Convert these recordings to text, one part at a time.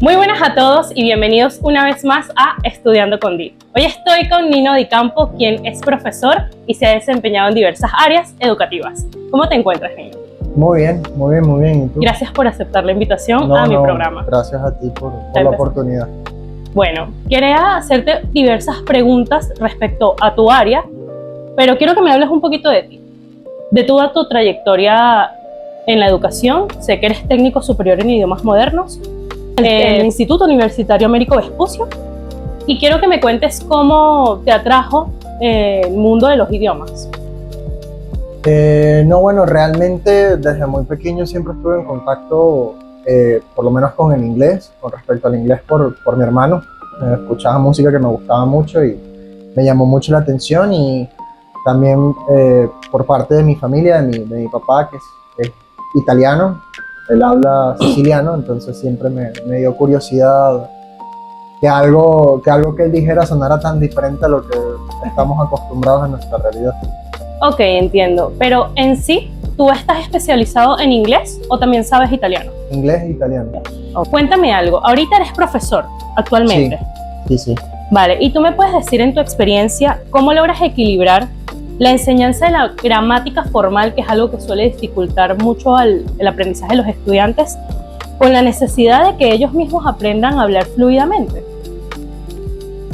Muy buenas a todos y bienvenidos una vez más a Estudiando con Di. Hoy estoy con Nino Di Campo, quien es profesor y se ha desempeñado en diversas áreas educativas. ¿Cómo te encuentras, Nino? Muy bien, muy bien, muy bien. ¿Y tú? Gracias por aceptar la invitación a mi programa. Gracias a ti por la oportunidad. Bueno, quería hacerte diversas preguntas respecto a tu área, pero quiero que me hables un poquito de ti, de toda tu trayectoria en la educación. Sé que eres técnico superior en idiomas modernos en el Instituto Universitario Américo Vespucio, y quiero que me cuentes cómo te atrajo el mundo de los idiomas. Bueno, realmente desde muy pequeño siempre estuve en contacto, por lo menos con el inglés, con respecto al inglés por mi hermano. Escuchaba música que me gustaba mucho y me llamó mucho la atención, y también por parte de mi familia, de mi papá, que es italiano. Él habla siciliano, entonces siempre me dio curiosidad que algo que él dijera sonara tan diferente a lo que estamos acostumbrados en nuestra realidad. Ok, entiendo. Pero en sí, ¿tú estás especializado en inglés o también sabes italiano? Inglés e italiano. Cuéntame algo. Ahorita eres profesor, actualmente. Sí. Vale, y tú me puedes decir en tu experiencia cómo logras equilibrar la enseñanza de la gramática formal, que es algo que suele dificultar mucho el aprendizaje de los estudiantes, con la necesidad de que ellos mismos aprendan a hablar fluidamente.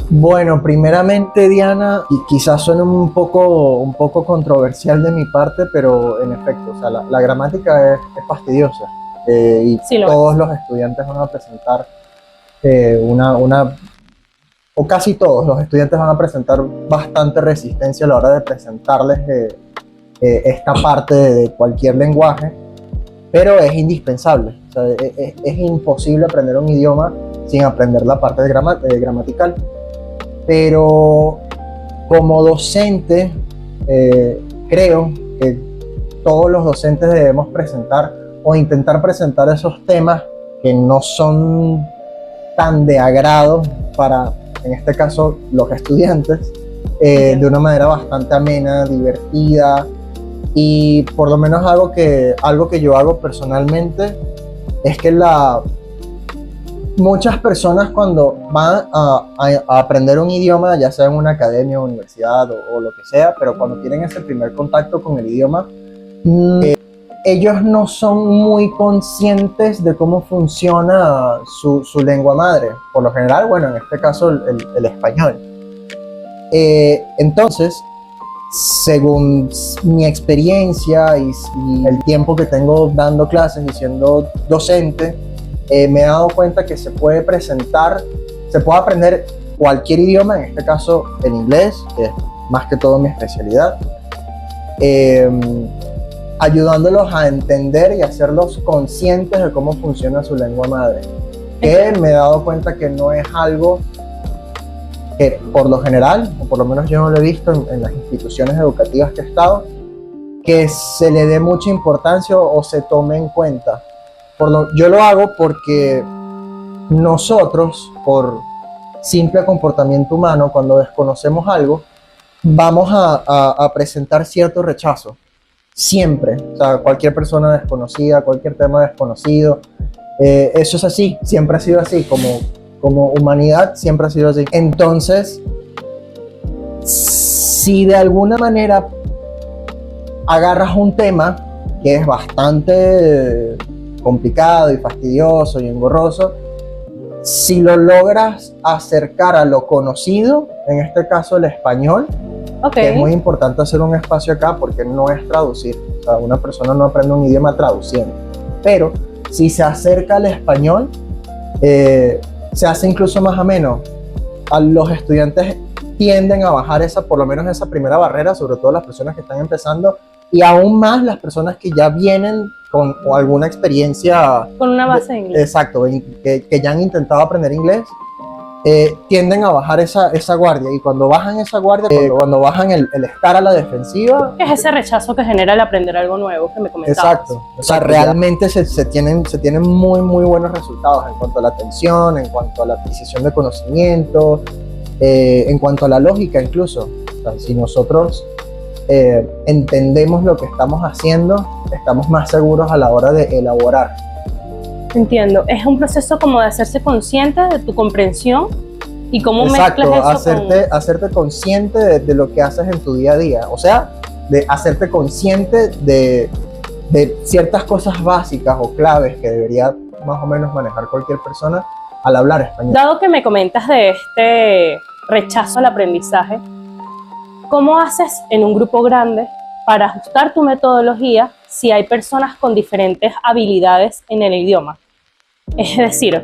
Bueno, primeramente, Diana, y quizás suene un poco controversial de mi parte, pero en efecto, o sea, la gramática es fastidiosa, y sí, todos los estudiantes van a presentar o casi todos los estudiantes van a presentar bastante resistencia a la hora de presentarles esta parte de cualquier lenguaje, pero es indispensable. O sea, es imposible aprender un idioma sin aprender la parte gramatical. Pero como docente, creo que todos los docentes debemos presentar o intentar presentar esos temas que no son tan de agrado para, en este caso, los estudiantes, de una manera bastante amena, divertida. Y por lo menos algo que yo hago personalmente es que muchas personas, cuando van a aprender un idioma, ya sea en una academia, universidad o lo que sea, pero cuando tienen ese primer contacto con el idioma, ellos no son muy conscientes de cómo funciona su lengua madre. Por lo general, bueno, en este caso el español. Entonces, según mi experiencia y el tiempo que tengo dando clases y siendo docente, me he dado cuenta que se puede aprender cualquier idioma, en este caso el inglés, que es más que todo mi especialidad, ayudándolos a entender y hacerlos conscientes de cómo funciona su lengua madre. Que me he dado cuenta que no es algo que, por lo general, o por lo menos yo no lo he visto en las instituciones educativas que he estado, que se le dé mucha importancia o se tome en cuenta. Yo lo hago porque nosotros, por simple comportamiento humano, cuando desconocemos algo, vamos a presentar cierto rechazo. Siempre. O sea, cualquier persona desconocida, cualquier tema desconocido. Eso es así, siempre ha sido así. Como humanidad, siempre ha sido así. Entonces, si de alguna manera agarras un tema que es bastante complicado y fastidioso y engorroso, si lo logras acercar a lo conocido, en este caso el español, que es muy importante hacer un espacio acá porque no es traducir. O sea, una persona no aprende un idioma traduciendo, pero si se acerca al español, se hace incluso más ameno. Los estudiantes tienden a bajar por lo menos esa primera barrera, sobre todo las personas que están empezando, y aún más las personas que ya vienen con alguna experiencia, con una base de inglés. Exacto, que ya han intentado aprender inglés, tienden a bajar esa guardia, y cuando bajan esa guardia, cuando bajan el estar a la defensiva, es ese rechazo que genera el aprender algo nuevo que me comentabas. Exacto, o sea, realmente se tienen muy buenos resultados en cuanto a la atención, en cuanto a la adquisición de conocimiento, en cuanto a la lógica incluso. O sea, si nosotros entendemos lo que estamos haciendo, estamos más seguros a la hora de elaborar. Entiendo. Es un proceso como de hacerse consciente de tu comprensión y cómo Exacto, mezclas eso hacerte consciente de lo que haces en tu día a día. O sea, de hacerte consciente de ciertas cosas básicas o claves que debería más o menos manejar cualquier persona al hablar español. Dado que me comentas de este rechazo al aprendizaje, ¿cómo haces en un grupo grande para ajustar tu metodología si hay personas con diferentes habilidades en el idioma? Es decir,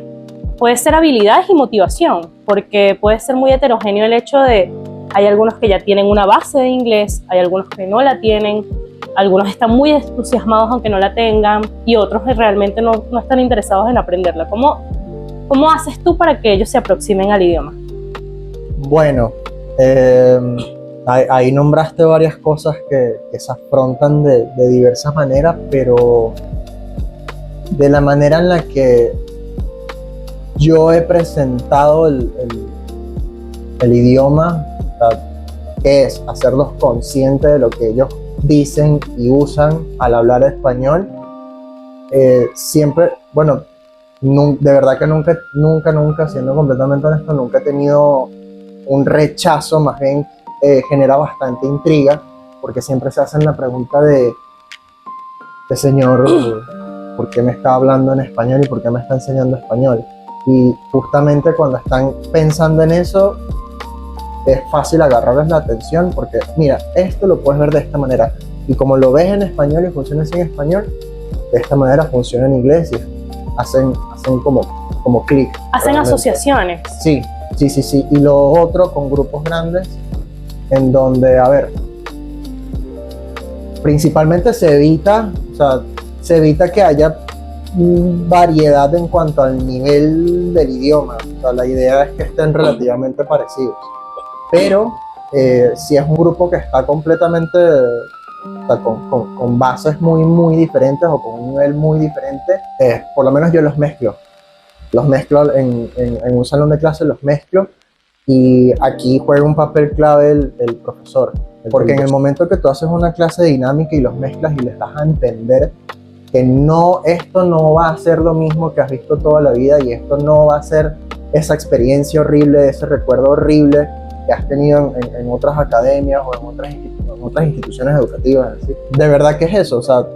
puede ser habilidades y motivación, porque puede ser muy heterogéneo el hecho de hay algunos que ya tienen una base de inglés, hay algunos que no la tienen, algunos están muy entusiasmados aunque no la tengan y otros que realmente no están interesados en aprenderla. ¿Cómo haces tú para que ellos se aproximen al idioma? Bueno, ahí nombraste varias cosas que se afrontan de diversas maneras, pero de la manera en la que yo he presentado el idioma, o sea, que es hacerlos conscientes de lo que ellos dicen y usan al hablar español, siempre, bueno, de verdad que nunca, siendo completamente honesto, nunca he tenido un rechazo, más bien genera bastante intriga, porque siempre se hacen la pregunta de señor, ¿por qué me está hablando en español y por qué me está enseñando español? Y justamente cuando están pensando en eso, es fácil agarrarles la atención, porque mira, esto lo puedes ver de esta manera, y como lo ves en español y funciona así en español, de esta manera funciona en inglés y hacen como clic. Hacen asociaciones. Sí. Y lo otro con grupos grandes, en donde, a ver, principalmente se evita que haya variedad en cuanto al nivel del idioma. O sea, la idea es que estén relativamente parecidos. Pero si es un grupo que está completamente, o sea, con bases muy diferentes o con un nivel muy diferente, por lo menos yo los mezclo. Los mezclo en un salón de clase, los mezclo, y aquí juega un papel clave el profesor. Porque en el momento que tú haces una clase dinámica y los mezclas y les das a entender que esto no va a ser lo mismo que has visto toda la vida, y esto no va a ser esa experiencia horrible, ese recuerdo horrible que has tenido en otras academias o en otras instituciones educativas. ¿Sí? De verdad que es eso, o sea,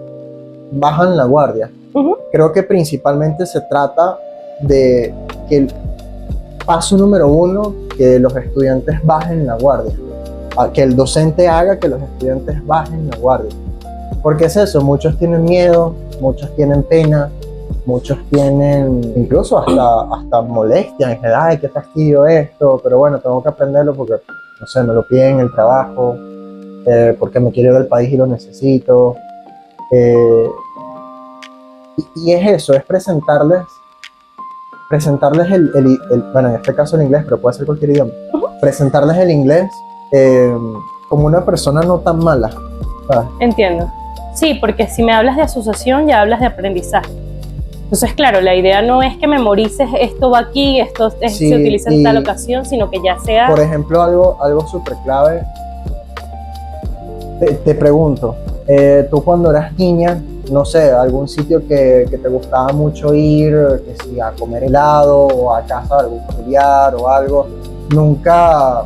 bajan la guardia. Creo que principalmente se trata de que el paso número uno, que los estudiantes bajen la guardia, que el docente haga que los estudiantes bajen la guardia. Porque es eso, muchos tienen miedo, muchos tienen pena, muchos tienen incluso hasta molestia, en general, ay, qué fastidio esto, pero bueno, tengo que aprenderlo porque, no sé, me lo piden en el trabajo, porque me quiero ir del país y lo necesito. Y es eso, es presentarles bueno, en este caso el inglés, pero puede ser cualquier idioma, presentarles el inglés como una persona no tan mala, ¿sabes? Entiendo. Sí, porque si me hablas de asociación, ya hablas de aprendizaje. Entonces, claro, la idea no es que memorices esto va aquí, se utiliza en tal ocasión, sino que ya sea... Por ejemplo, algo súper clave, te pregunto, tú cuando eras niña, no sé, algún sitio que te gustaba mucho ir, que si a comer helado o a casa de algún familiar o algo, nunca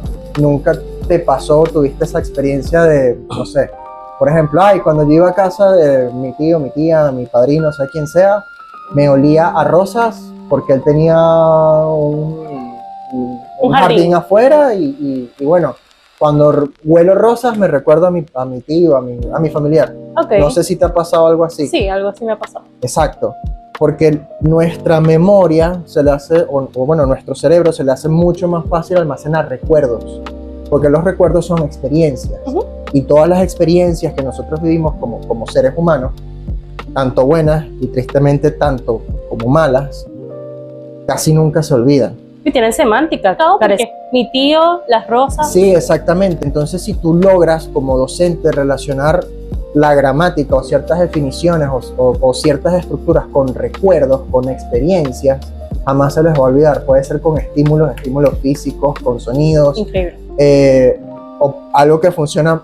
te pasó, tuviste esa experiencia de, no sé, por ejemplo, cuando yo iba a casa de mi tío, mi tía, mi padrino, o sea, quien sea, me olía a rosas porque él tenía un jardín afuera y bueno, cuando huelo rosas me recuerdo a mi tío, a mi familiar. Okay. No sé si te ha pasado algo así. Sí, algo así me ha pasado. Exacto, porque nuestra memoria se le hace, o bueno, nuestro cerebro se le hace mucho más fácil almacenar recuerdos, porque los recuerdos son experiencias. Y todas las experiencias que nosotros vivimos como seres humanos, tanto buenas y tristemente tanto como malas, casi nunca se olvidan. Y tienen semántica, porque mi tío, las rosas... Sí, exactamente. Entonces, si tú logras como docente relacionar la gramática o ciertas definiciones o ciertas estructuras con recuerdos, con experiencias, jamás se les va a olvidar. Puede ser con estímulos físicos, con sonidos. Increíble. O algo que funciona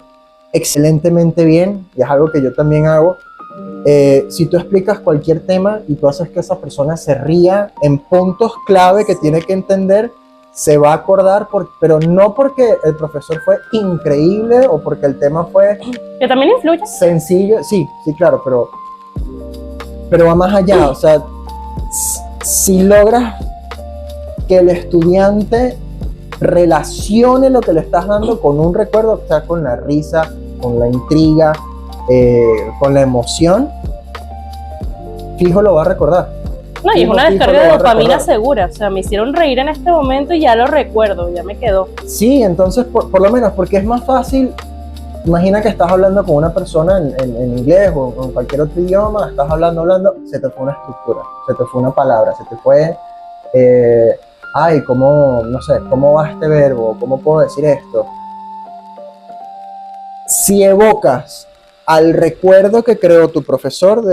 excelentemente bien, y es algo que yo también hago, Si tú explicas cualquier tema y tú haces que esa persona se ría en puntos clave que tiene que entender, se va a acordar, pero no porque el profesor fue increíble o porque el tema fue Que también influye. sencillo. Sí, sí, claro, pero va más allá. O sea, si logras que el estudiante relacione lo que le estás dando con un recuerdo, o sea, con la risa, con la intriga, con la emoción, fijo lo va a recordar. No, y es Fijo, una fijo descarga lo de va a dopamina recordar. segura. O sea, me hicieron reír en este momento y ya lo recuerdo, ya me quedó. Sí, entonces por lo menos, porque es más fácil. Imagina que estás hablando con una persona en inglés o en cualquier otro idioma, estás hablando, se te fue una estructura, se te fue una palabra, se te fue, ay, ¿cómo, no sé, cómo va este verbo? ¿Cómo puedo decir esto? Si evocas al recuerdo que creó tu profesor,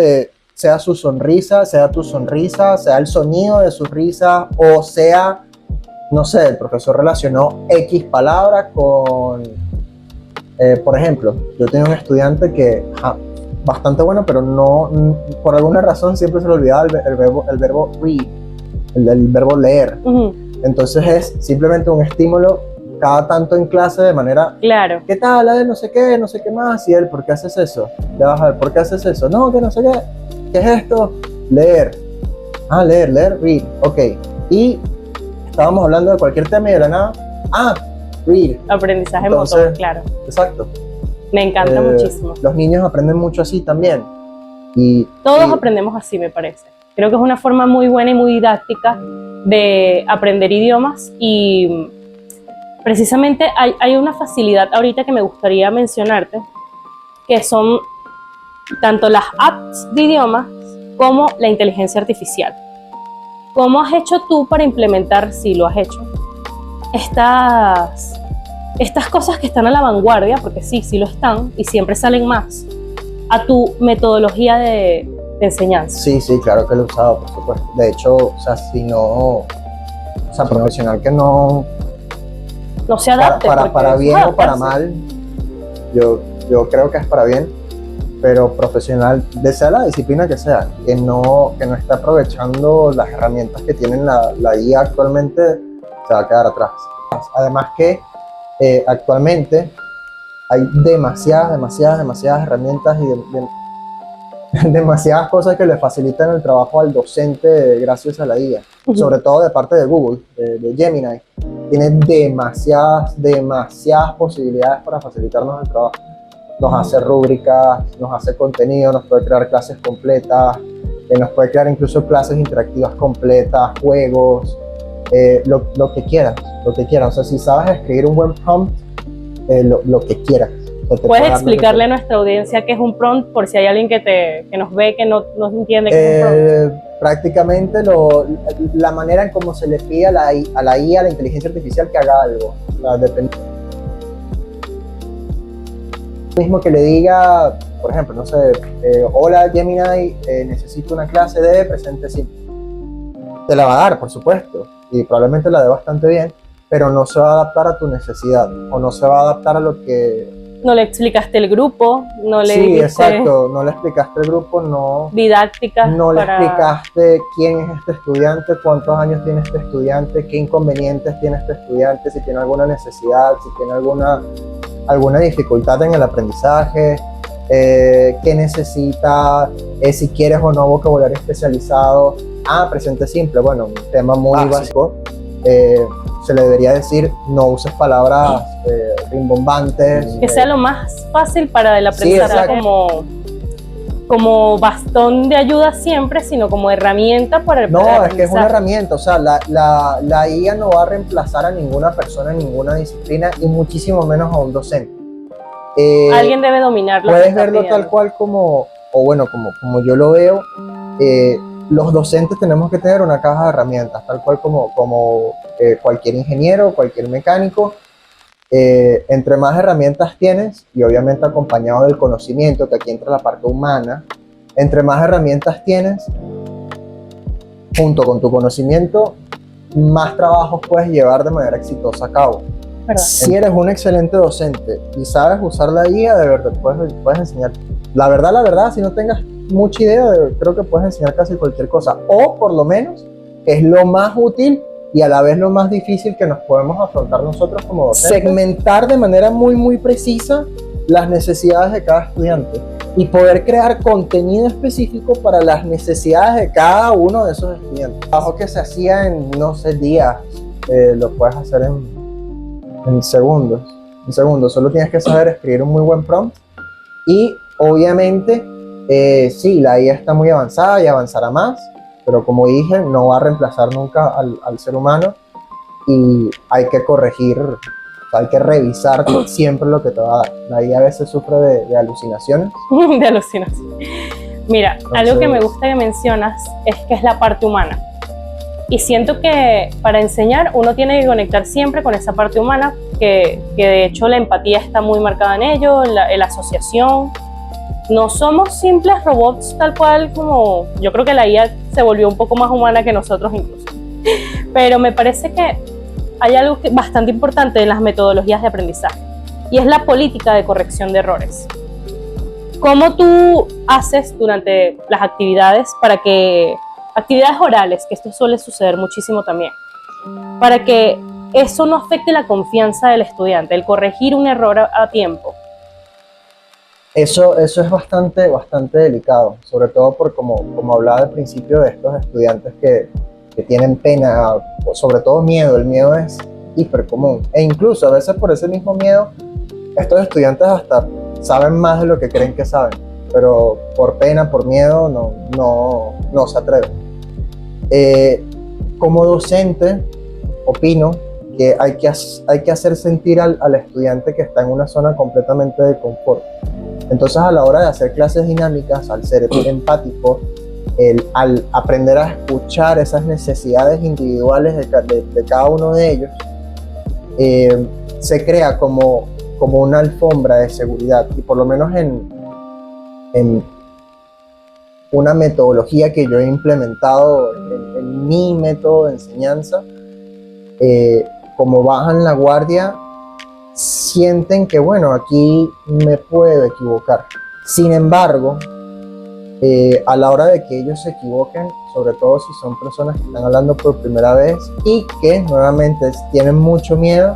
sea su sonrisa, sea tu sonrisa, sea el sonido de su risa, o sea, no sé, el profesor relacionó X palabra con... por ejemplo, yo tenía un estudiante que bastante bueno, pero por alguna razón siempre se le olvidaba el verbo read, el verbo leer. Ujú, Entonces es simplemente un estímulo cada tanto en clase de manera, claro. ¿qué tal? No sé qué más. Y él, ¿por qué haces eso? Le vas a ver, ¿por qué haces eso? No, que no sé qué. ¿Qué es esto? Leer. Ah, leer, read. Ok. Y estábamos hablando de cualquier tema y de la nada, read. Aprendizaje Entonces, motor, claro. Exacto. Me encanta muchísimo. Los niños aprenden mucho así también. Todos aprendemos así, me parece. Creo que es una forma muy buena y muy didáctica de aprender idiomas y precisamente hay una facilidad ahorita que me gustaría mencionarte, que son tanto las apps de idiomas como la inteligencia artificial. ¿Cómo has hecho tú para implementar, si lo has hecho, estas cosas que están a la vanguardia, porque sí lo están y siempre salen más, a tu metodología de enseñanza? Sí, claro que lo he usado, por supuesto. De hecho, o sea, profesional que no se adapte. Para bien o para mal, yo creo que es para bien, pero profesional, sea la disciplina que sea, que no está aprovechando las herramientas que tienen la IA actualmente, se va a quedar atrás. Además que actualmente hay demasiadas herramientas y demasiadas cosas que le facilitan el trabajo al docente gracias a la IA, sobre todo de parte de Google, de Gemini. Tiene demasiadas posibilidades para facilitarnos el trabajo. Nos hace rúbricas, nos hace contenido, nos puede crear clases completas, nos puede crear incluso clases interactivas completas, juegos, lo que quieras. O sea, si sabes escribir un buen prompt, lo que quieras. O sea, ¿puedes explicarle a nuestra audiencia qué es un prompt, por si hay alguien que nos ve que no entiende qué es un prompt? Prácticamente la manera en cómo se le pide a la IA, a la inteligencia artificial, que haga algo. O sea, depende. Mismo que le diga, por ejemplo, no sé, hola Gemini, necesito una clase de presente simple. Te la va a dar, por supuesto, y probablemente la dé bastante bien, pero no se va a adaptar a tu necesidad, o no se va a adaptar a lo que... No le explicaste el grupo, no le Sí, dijiste exacto, no le explicaste el grupo, no didácticas. le explicaste quién es este estudiante, cuántos años tiene este estudiante, qué inconvenientes tiene este estudiante, si tiene alguna necesidad, si tiene alguna dificultad en el aprendizaje, qué necesita, si quieres o no vocabulario especializado. Presente simple, bueno, un tema muy básico. Se le debería decir, no uses palabras rimbombantes. Que sea lo más fácil para el aprendizaje, como bastón de ayuda siempre, sino como herramienta para el aprendizaje. No, es que es una herramienta, o sea, la IA no va a reemplazar a ninguna persona en ninguna disciplina y muchísimo menos a un docente. Alguien debe dominarlo. Puedes verlo tal cual como yo lo veo. Los docentes tenemos que tener una caja de herramientas, tal cual como cualquier ingeniero, cualquier mecánico. Entre más herramientas tienes, y obviamente acompañado del conocimiento, que aquí entra la parte humana, entre más herramientas tienes, junto con tu conocimiento, más trabajos puedes llevar de manera exitosa a cabo. ¿Verdad? Si eres un excelente docente y sabes usar la guía, de verdad puedes enseñar. La verdad, si no tengas mucha idea, creo que puedes enseñar casi cualquier cosa, o por lo menos es lo más útil y a la vez lo más difícil que nos podemos afrontar nosotros como docentes. Segmentar de manera muy precisa las necesidades de cada estudiante y poder crear contenido específico para las necesidades de cada uno de esos estudiantes. El trabajo que se hacía en, no sé, días, lo puedes hacer en segundos. En segundos, solo tienes que saber escribir un muy buen prompt y obviamente sí, la IA está muy avanzada y avanzará más, pero como dije, no va a reemplazar nunca al ser humano y hay que corregir, hay que revisar siempre lo que te va a dar. La IA a veces sufre de alucinaciones. De alucinación. Mira, Entonces, algo que me gusta que mencionas es que es la parte humana. Y siento que para enseñar uno tiene que conectar siempre con esa parte humana, que de hecho la empatía está muy marcada en ello, la asociación. No somos simples robots tal cual como... Yo creo que la IA se volvió un poco más humana que nosotros incluso. Pero me parece que hay algo bastante importante en las metodologías de aprendizaje y es la política de corrección de errores. ¿Cómo tú haces durante las actividades para que... actividades orales, que esto suele suceder muchísimo también, para que eso no afecte la confianza del estudiante, el corregir un error a tiempo? Eso es bastante delicado, sobre todo por como hablaba al principio de estos estudiantes que tienen pena, o sobre todo miedo. El miedo es hiper común e incluso a veces por ese mismo miedo estos estudiantes hasta saben más de lo que creen que saben, pero por pena, por miedo no se atreven. Como docente opino que hay que hacer sentir al estudiante que está en una zona completamente de confort. Entonces, a la hora de hacer clases dinámicas, al ser empático, al aprender a escuchar esas necesidades individuales de cada uno de ellos, se crea como una alfombra de seguridad. Y por lo menos en una metodología que yo he implementado en mi método de enseñanza, como bajan la guardia, sienten que, bueno, aquí me puedo equivocar. Sin embargo, a la hora de que ellos se equivoquen, sobre todo si son personas que están hablando por primera vez y que nuevamente tienen mucho miedo,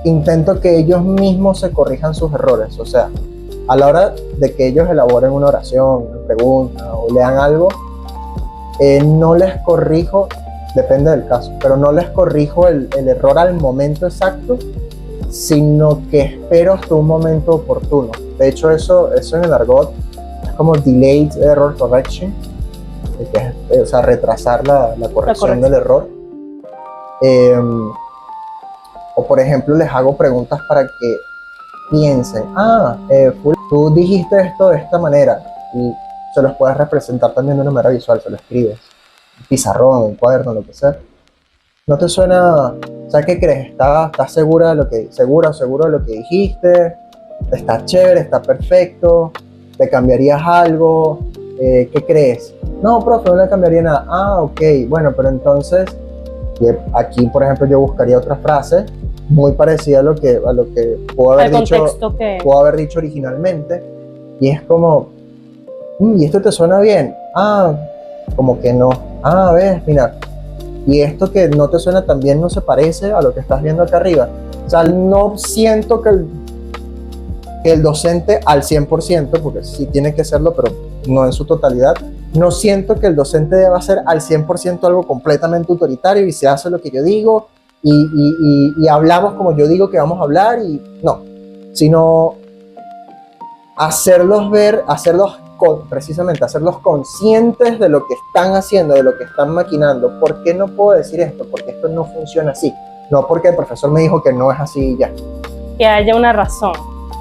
intento que ellos mismos se corrijan sus errores. O sea, a la hora de que ellos elaboren una oración, una pregunta o lean algo, no les corrijo, depende del caso, pero no les corrijo el error al momento exacto, sino que espero hasta un momento oportuno. De hecho, eso en el argot es como delayed error correction, que es, o sea, retrasar la corrección del error. O por ejemplo, les hago preguntas para que piensen, tú dijiste esto de esta manera, y se los puedes representar también de una manera visual, se lo escribes, un pizarrón, un cuaderno, lo que sea. ¿No te suena? O sea, ¿qué crees? ¿Estás segura o seguro de lo que dijiste? ¿Está chévere? ¿Está perfecto? ¿Le cambiarías algo? ¿Qué crees? No, profe, no le cambiaría nada. Ah, ok, bueno, pero entonces, aquí, por ejemplo, yo buscaría otra frase muy parecida a lo que puedo haber dicho originalmente, y es como, ¿y esto te suena bien? Ah, como que no. Ah, ves, mira, y esto que no te suena tan bien no se parece a lo que estás viendo acá arriba. O sea, no siento que el docente al 100%, porque sí tiene que serlo, pero no en su totalidad, no siento que el docente deba hacer al 100% algo completamente autoritario y se hace lo que yo digo y hablamos como yo digo que vamos a hablar, y no, sino hacerlos precisamente hacerlos conscientes de lo que están haciendo, de lo que están maquinando. ¿Por qué no puedo decir esto? Porque esto no funciona así. No porque el profesor me dijo que no es así y ya. Que haya una razón.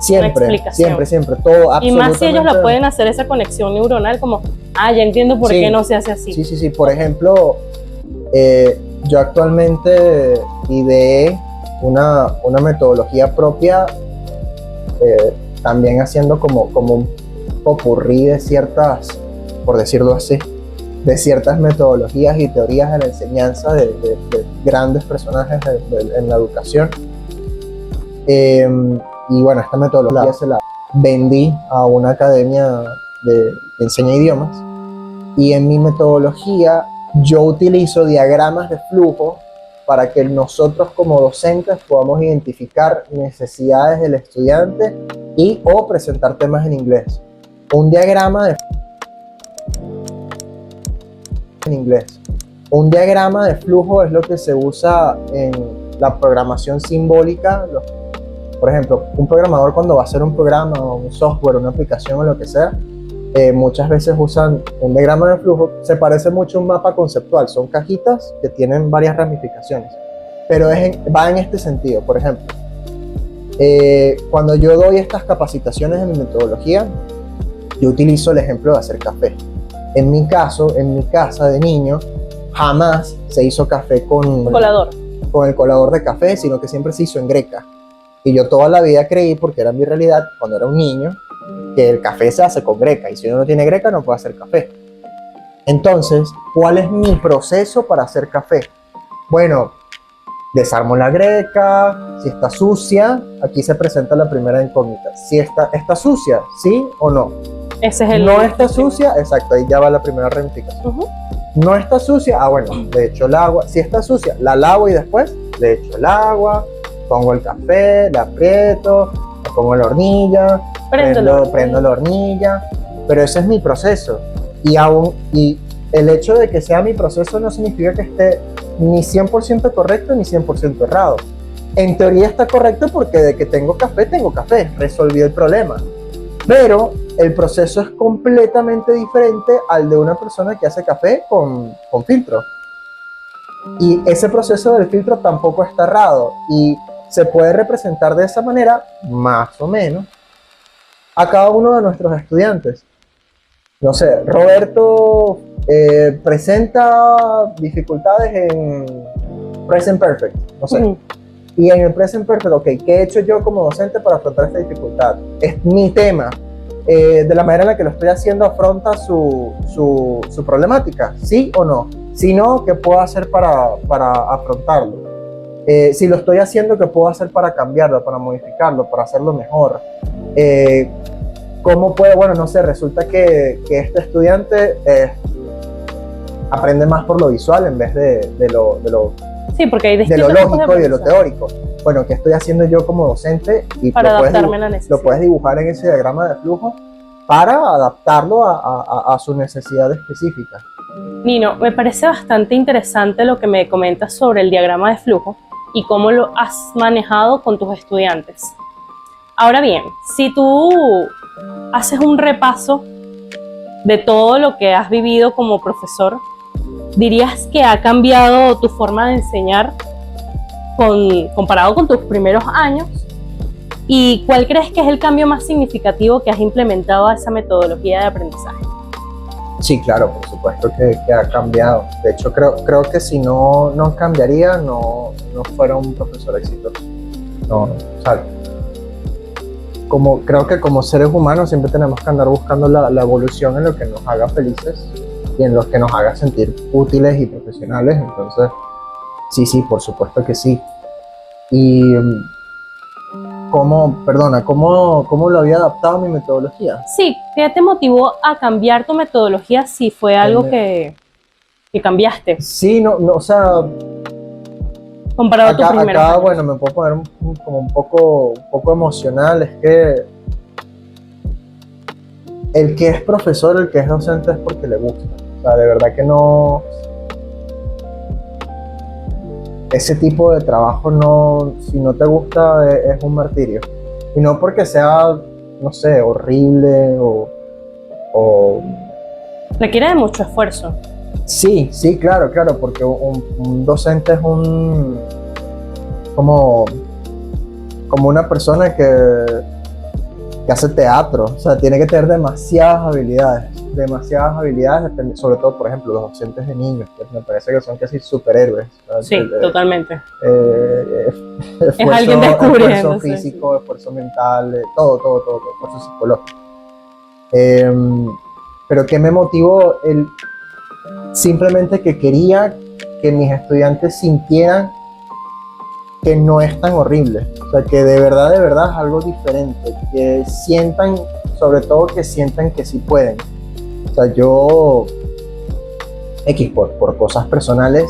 Siempre, una explicación. siempre, todo, absolutamente. Y más si ellos la pueden hacer esa conexión neuronal, como, ya entiendo por qué no se hace así. Sí. Por ejemplo, yo actualmente ideé una metodología propia, también haciendo como un popurrí de ciertas, por decirlo así, de ciertas metodologías y teorías de la enseñanza de grandes personajes en la educación. Y bueno, esta metodología se la vendí a una academia enseña idiomas, y en mi metodología yo utilizo diagramas de flujo para que nosotros como docentes podamos identificar necesidades del estudiante y o presentar temas en inglés. Un diagrama de Un diagrama de flujo es lo que se usa en la programación simbólica. Por ejemplo, un programador cuando va a hacer un programa o un software, una aplicación o lo que sea, muchas veces usan un diagrama de flujo. Se parece mucho a un mapa conceptual. Son cajitas que tienen varias ramificaciones. Pero va en este sentido. Por ejemplo, cuando yo doy estas capacitaciones en mi metodología, yo utilizo el ejemplo de hacer café. En mi caso, en mi casa de niño, jamás se hizo café con el colador de café, sino que siempre se hizo en greca. Y yo toda la vida creí, porque era mi realidad cuando era un niño, que el café se hace con greca, y si uno no tiene greca no puede hacer café. Entonces, ¿cuál es mi proceso para hacer café? Bueno, desarmo la greca. Si está sucia, aquí se presenta la primera incógnita. Si está sucia, ¿sí o no? Ese es el... No está sucia, exacto, ahí ya va la primera ramificación. No está sucia, bueno, le echo el agua. Si está sucia, la lavo y después le echo el agua, pongo el café, la aprieto, le pongo la hornilla, prendo la hornilla. Pero ese es mi proceso. Y el hecho de que sea mi proceso no significa que esté ni 100% correcto ni 100% errado. En teoría está correcto porque de que tengo café, resolví el problema. Pero el proceso es completamente diferente al de una persona que hace café con filtro. Y ese proceso del filtro tampoco está errado. Y se puede representar de esa manera, más o menos, a cada uno de nuestros estudiantes. No sé, Roberto presenta dificultades en Present Perfect, no sé. Y en el Present Perfect, ok, ¿qué he hecho yo como docente para afrontar esta dificultad? Es mi tema. De la manera en la que lo estoy haciendo, ¿afronta su problemática? ¿Sí o no? Si no, ¿qué puedo hacer para afrontarlo? Si lo estoy haciendo, ¿qué puedo hacer para cambiarlo, para modificarlo, para hacerlo mejor? ¿Cómo puede? Bueno, no sé, resulta que este estudiante aprende más por lo visual en vez de lo sí, porque hay de lo lógico y de lo teórico. Bueno, ¿qué estoy haciendo yo como docente? Y para adaptarme a la necesidad. Lo puedes dibujar en ese diagrama de flujo para adaptarlo a su necesidad específica. Nino, me parece bastante interesante lo que me comentas sobre el diagrama de flujo y cómo lo has manejado con tus estudiantes. Ahora bien, si tú haces un repaso de todo lo que has vivido como profesor, ¿dirías que ha cambiado tu forma de enseñar comparado con tus primeros años? ¿Y cuál crees que es el cambio más significativo que has implementado a esa metodología de aprendizaje? Sí, claro, por supuesto que ha cambiado. De hecho, creo que si no cambiaría, no fuera un profesor exitoso. No, o sea, creo que como seres humanos siempre tenemos que andar buscando la evolución en lo que nos haga felices y en lo que nos haga sentir útiles y profesionales. Entonces, sí, por supuesto que sí. Y ¿cómo lo había adaptado a mi metodología? Sí, ¿qué te motivó a cambiar tu metodología si fue algo que cambiaste? Sí, o sea, comparado a tu primero. Acá, bueno, me puedo poner como un poco emocional. Es que el que es profesor, el que es docente es porque le gusta. O sea, de verdad que no... Ese tipo de trabajo si no te gusta, es un martirio. Y no porque sea, no sé, horrible o... Requiere de mucho esfuerzo. Sí, claro, porque un docente es como una persona que hace teatro. O sea, tiene que tener demasiadas habilidades, sobre todo, por ejemplo, los docentes de niños, que me parece que son casi superhéroes. Sí, totalmente. Es alguien descubriendo. Esfuerzo físico, sí. Esfuerzo mental, todo, esfuerzo psicológico. Pero ¿qué me motivó? Simplemente que quería que mis estudiantes sintieran que no es tan horrible, o sea, que de verdad es algo diferente, que sientan sobre todo que sientan que sí pueden. O sea, yo, por cosas personales,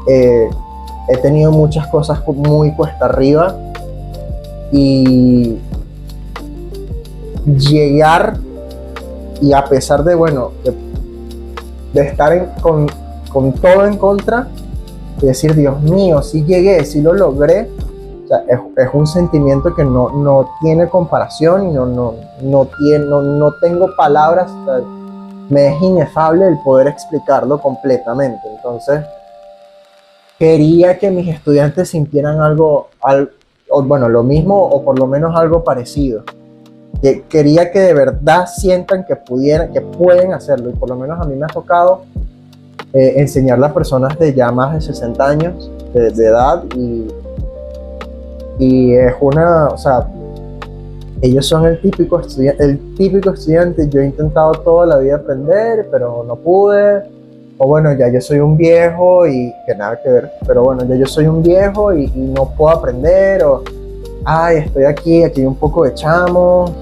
he tenido muchas cosas muy cuesta arriba y llegar y a pesar de, bueno, de estar con todo en contra y decir, Dios mío, sí llegué, sí lo logré, o sea, es un sentimiento que no tiene comparación y no tengo palabras, o sea, me es inefable el poder explicarlo completamente. Entonces, quería que mis estudiantes sintieran bueno, lo mismo o por lo menos algo parecido. Quería que de verdad sientan que pueden hacerlo, y por lo menos a mí me ha tocado enseñarle a personas de ya más de 60 años de edad y es o sea, ellos son el típico estudiante. Yo he intentado toda la vida aprender, pero no pude. O bueno, ya yo soy un viejo y que nada que ver, pero bueno, ya yo soy un viejo y no puedo aprender, o ay, estoy aquí hay un poco de chamos,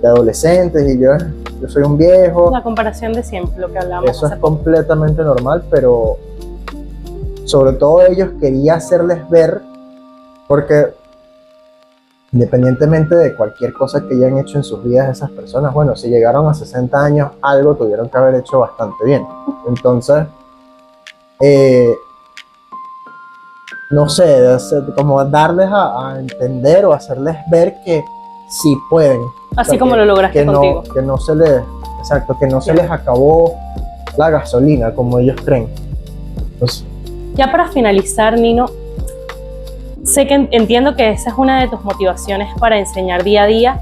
de adolescentes y yo soy un viejo. La comparación de siempre, lo que hablamos. Eso es completamente normal, pero sobre todo ellos quería hacerles ver, porque independientemente de cualquier cosa que hayan hecho en sus vidas esas personas, bueno, si llegaron a 60 años, algo tuvieron que haber hecho bastante bien. Entonces, no sé, como darles a entender o hacerles ver que sí pueden. Así como lo lograste contigo. Que no se les, exacto, que no se les acabó la gasolina como ellos creen. Entonces, ya para finalizar, Nino, entiendo que esa es una de tus motivaciones para enseñar día a día,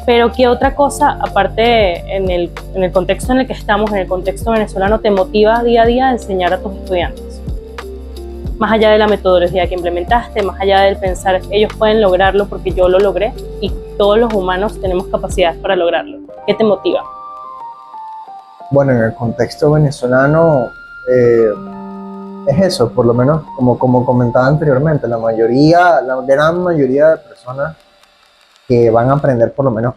pero ¿qué otra cosa, aparte en el contexto en el que estamos, en el contexto venezolano, te motiva día a día a enseñar a tus estudiantes? Más allá de la metodología que implementaste, más allá del pensar, ellos pueden lograrlo porque yo lo logré y todos los humanos tenemos capacidades para lograrlo. ¿Qué te motiva? Bueno, en el contexto venezolano, es eso, por lo menos como comentaba anteriormente, la gran mayoría de personas que van a aprender por lo menos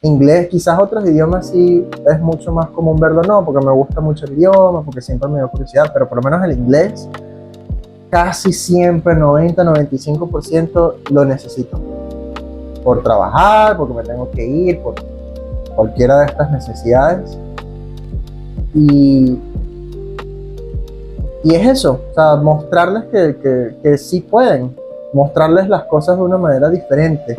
inglés, quizás otros idiomas sí es mucho más común verlo, no, porque me gusta mucho el idioma, porque siempre me dio curiosidad, pero por lo menos el inglés casi siempre, 90-95% lo necesito. Por trabajar, porque me tengo que ir, por cualquiera de estas necesidades. Y es eso, o sea, mostrarles que sí pueden, mostrarles las cosas de una manera diferente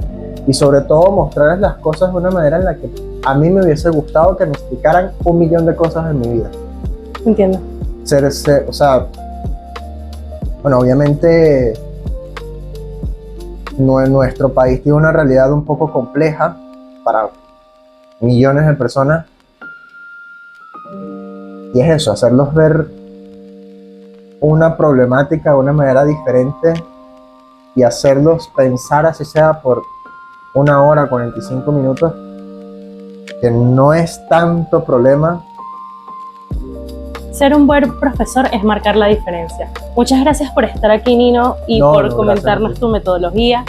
y sobre todo mostrarles las cosas de una manera en la que a mí me hubiese gustado que me explicaran 1.000.000 de cosas en mi vida. Entiendo. O sea, bueno, obviamente nuestro país tiene una realidad un poco compleja para millones de personas y es eso, hacerlos ver una problemática de una manera diferente y hacerlos pensar, así sea por 1 hora, 45 minutos, que no es tanto problema. Ser un buen profesor es marcar la diferencia. Muchas gracias por estar aquí, Nino, y por comentarnos tu metodología,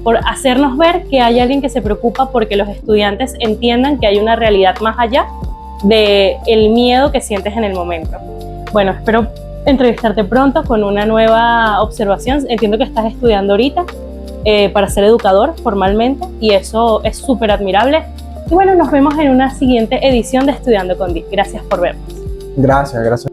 por hacernos ver que hay alguien que se preocupa porque los estudiantes entiendan que hay una realidad más allá del miedo que sientes en el momento. Bueno, espero entrevistarte pronto con una nueva observación. Entiendo que estás estudiando ahorita para ser educador formalmente y eso es súper admirable. Y bueno, nos vemos en una siguiente edición de Estudiando con Di. Gracias por vernos. Gracias.